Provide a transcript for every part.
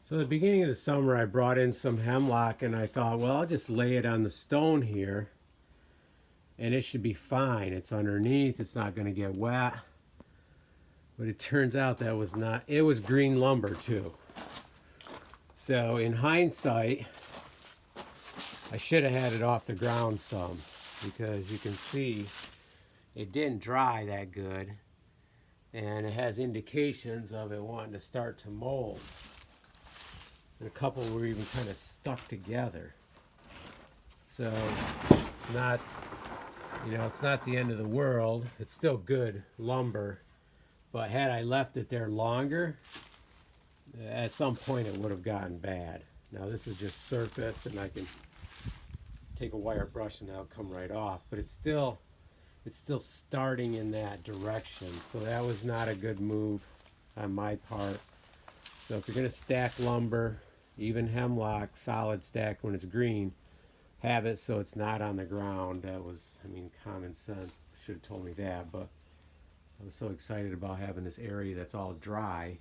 So at the beginning of the summer, I brought in some hemlock and I thought, well, I'll just lay it on the stone here and it should be fine. It's underneath, it's not going to get wet. But it turns out that was not, it was green lumber too. So in hindsight, I should have had it off the ground some, because you can see it didn't dry that good and it has indications of it wanting to start to mold. And a couple were even kind of stuck together. So it's not, it's not the end of the world. It's still good lumber. But had I left it there longer, at some point it would have gotten bad. Now this is just surface and I can take a wire brush and that'll come right off. But it's still starting in that direction. So that was not a good move on my part. So if you're going to stack lumber, even hemlock, solid stacked when it's green, have it so it's not on the ground. That was, common sense. Should have told me that, but I was so excited about having this area that's all dry.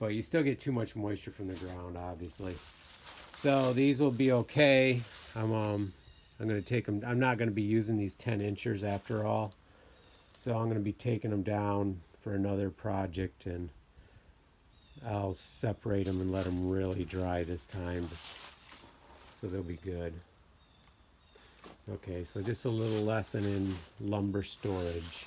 But you still get too much moisture from the ground, obviously. So these will be okay. I'm going to take them. I'm not going to be using these 10 inchers after all. So I'm going to be taking them down for another project, and I'll separate them and let them really dry this time. So they'll be good. Okay, so just a little lesson in lumber storage.